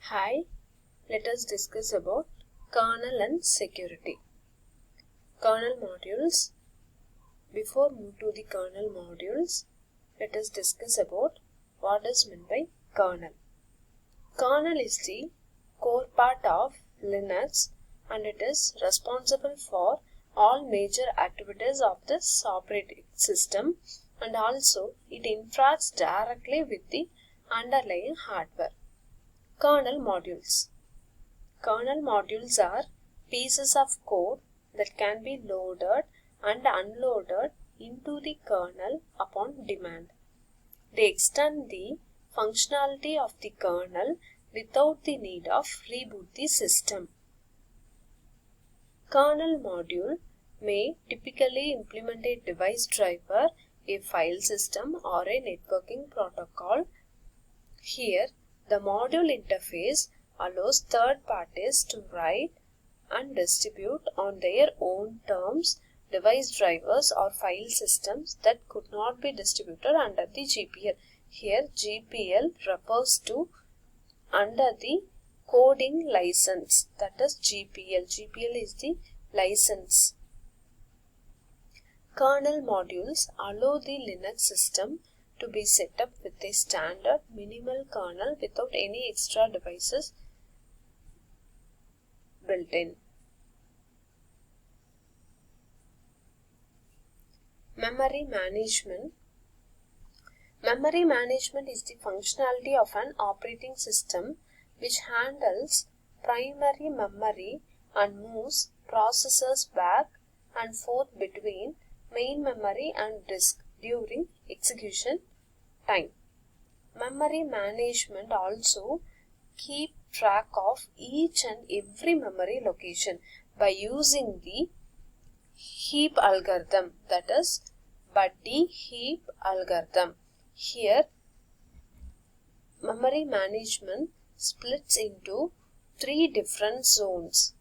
Hi, let us discuss about kernel and security. Kernel modules. Before move to the kernel modules, let us discuss about what is meant by kernel. Kernel is the core part of Linux and it is responsible for all major activities of this operating system, and also it interacts directly with the underlying hardware. Kernel modules. Kernel modules are pieces of code that can be loaded and unloaded into the kernel upon demand. They extend the functionality of the kernel without the need of reboot the system. Kernel module may typically implement a device driver, a file system, or a networking protocol. Here, the module interface allows third parties to write and distribute on their own terms device drivers or file systems that could not be distributed under the GPL. Here GPL refers to under the coding license, that is GPL. GPL is the license. Kernel modules allow the Linux system to be set up with a standard minimal kernel without any extra devices built in. Memory management. Memory management is the functionality of an operating system which handles primary memory and moves processors back and forth between main memory and disk during execution time. Memory management also keeps track of each and every memory location by using the heap algorithm, that is buddy heap algorithm. Here memory management splits into three different zones: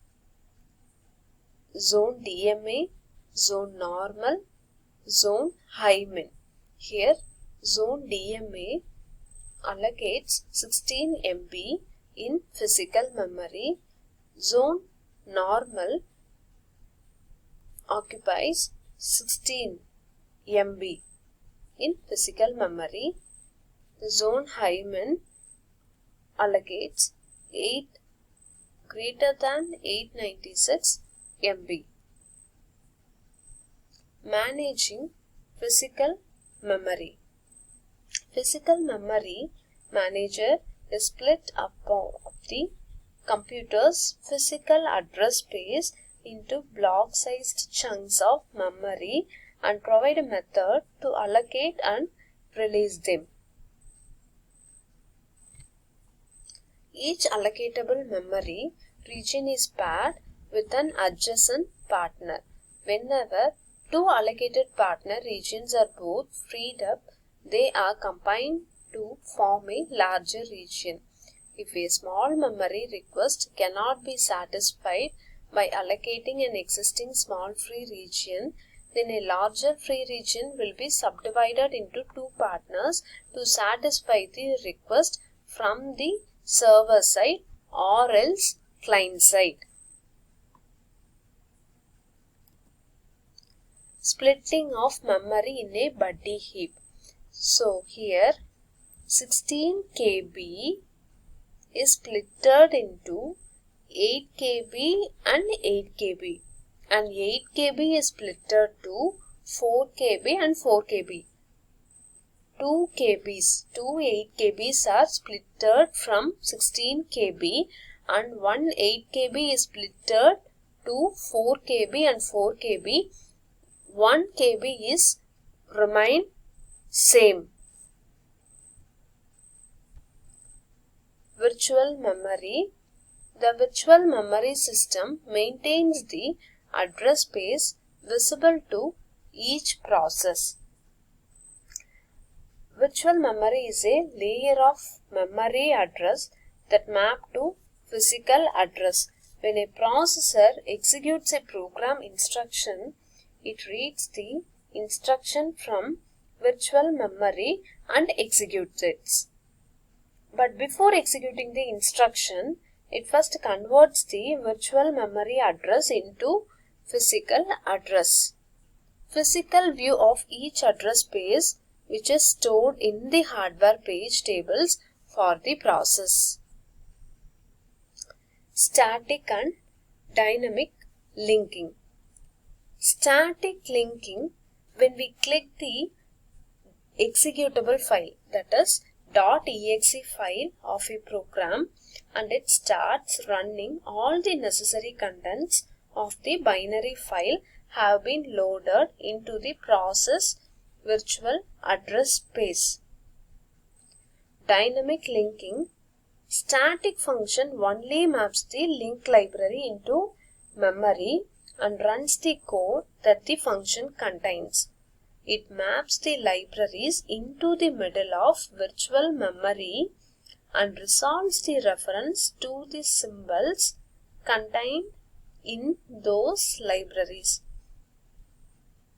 zone DMA, zone normal, zone high min. Here zone DMA allocates 16 MB in physical memory. Zone normal occupies 16 MB in physical memory. The zone high min allocates 8 greater than 896 MB. Managing physical memory. Physical memory manager is split up of the computer's physical address space into block-sized chunks of memory and provide a method to allocate and release them. Each allocatable memory region is paired with an adjacent partner. Whenever two allocated partner regions are both freed up, they are combined to form a larger region. If a small memory request cannot be satisfied by allocating an existing small free region, then a larger free region will be subdivided into two partners to satisfy the request from the server side or else client side. Splitting of memory in a buddy heap. So here 16 KB is splitted into 8 KB and 8 KB, and 8 KB is splitted to 4 KB and 4 KB. 2 KBs, 2 8 KBs are splitted from 16 KB and 1 8 KB is splitted to 4 KB and 4 KB. 1 KB is remain same. Virtual memory. The virtual memory system maintains the address space visible to each process. Virtual memory is a layer of memory address that map to physical address. When a processor executes a program instruction, it reads the instruction from virtual memory and executes it. But before executing the instruction, it first converts the virtual memory address into physical address. Physical view of each address space which is stored in the hardware page tables for the process. Static and dynamic linking. Static linking, when we click the executable file, that is .exe file of a program, and it starts running, all the necessary contents of the binary file have been loaded into the process virtual address space. Dynamic linking. Static function only maps the link library into memory and runs the code that the function contains. It maps the libraries into the middle of virtual memory and resolves the reference to the symbols contained in those libraries.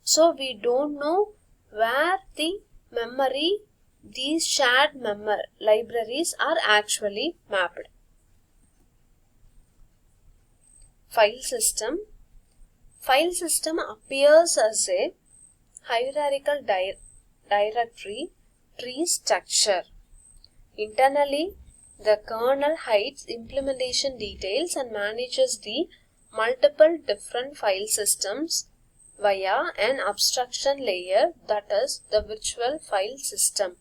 So we don't know where the memory, these shared libraries are actually mapped. File system. File system appears as a hierarchical directory tree structure. Internally, the kernel hides implementation details and manages the multiple different file systems via an abstraction layer, that is the virtual file system.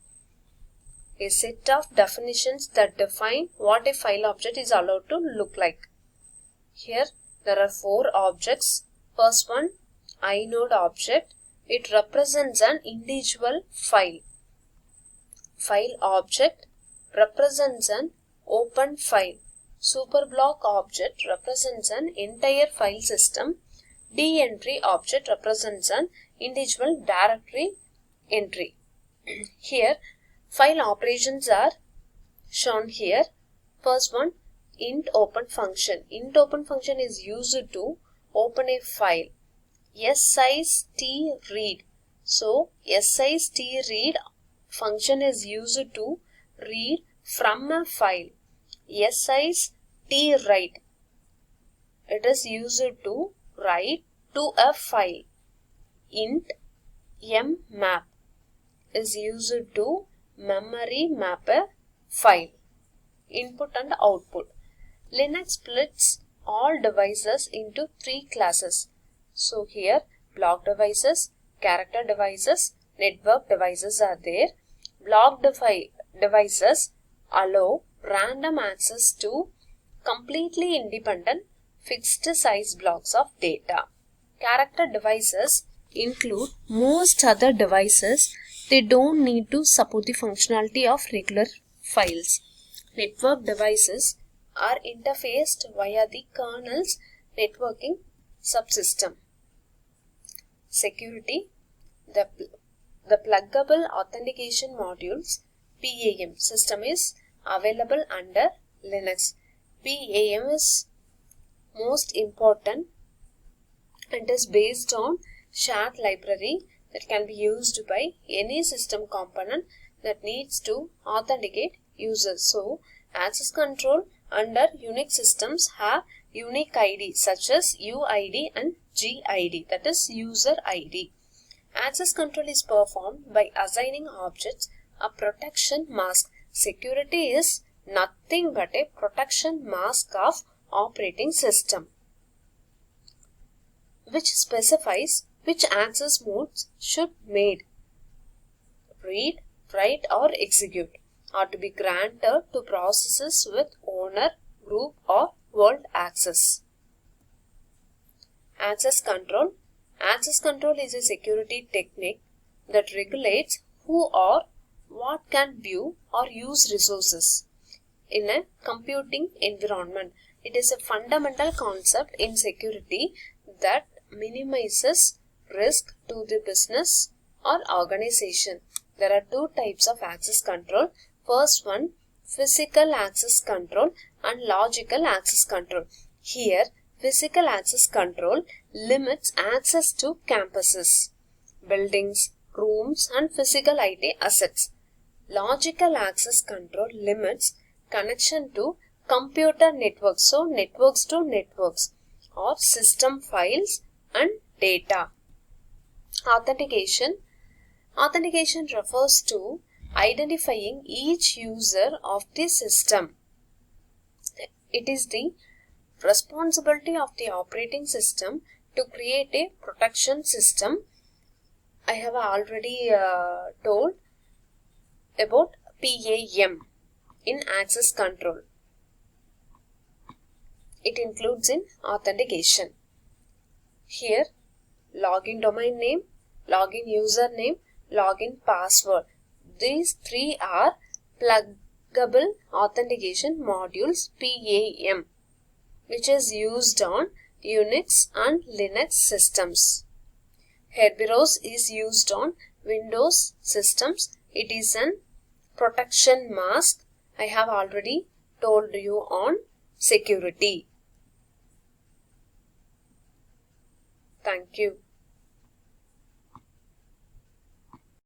A set of definitions that define what a file object is allowed to look like. Here there are 4 objects. First one, inode object. It represents an individual file. File object represents an open file. Superblock object represents an entire file system. D-entry object represents an individual directory entry. Here, file operations are shown here. First one, int open function. Int open function is used to open a file. size t read. So, size t read function is used to read from a file. size t write. It is used to write to a file. Int mmap is used to memory map a file. Input and output. Linux splits all devices into 3 classes. So here block devices, character devices, network devices are there. Block devices allow random access to completely independent fixed size blocks of data. Character devices include most other devices. They don't need to support the functionality of regular files. Network devices are interfaced via the kernel's networking subsystem. Security. The pluggable authentication modules PAM system is available under Linux. PAM is most important and is based on shared library that can be used by any system component that needs to authenticate users. So, access control under Unix systems have unique ID such as UID and GID, that is user ID. Access control is performed by assigning objects a protection mask. Security is nothing but a protection mask of operating system, which specifies which access modes should made, read, write or execute, are to be granted to processes with owner, group or world access. Access control. Access control is a security technique that regulates who or what can view or use resources in a computing environment. It is a fundamental concept in security that minimizes risk to the business or organization. There are 2 types of access control. First one, physical access control and logical access control. Here, physical access control limits access to campuses, buildings, rooms and physical IT assets. Logical access control limits connection to computer networks, so networks to networks, or system files and data. Authentication. Authentication refers to identifying each user of the system. It is the responsibility of the operating system to create a protection system. I have already told about PAM in access control. It includes in authentication. Here, login domain name, login username, login password. These three are pluggable authentication modules, PAM, which is used on Unix and Linux systems. Kerberos is used on Windows systems. It is an protection mask. I have already told you on security. Thank you.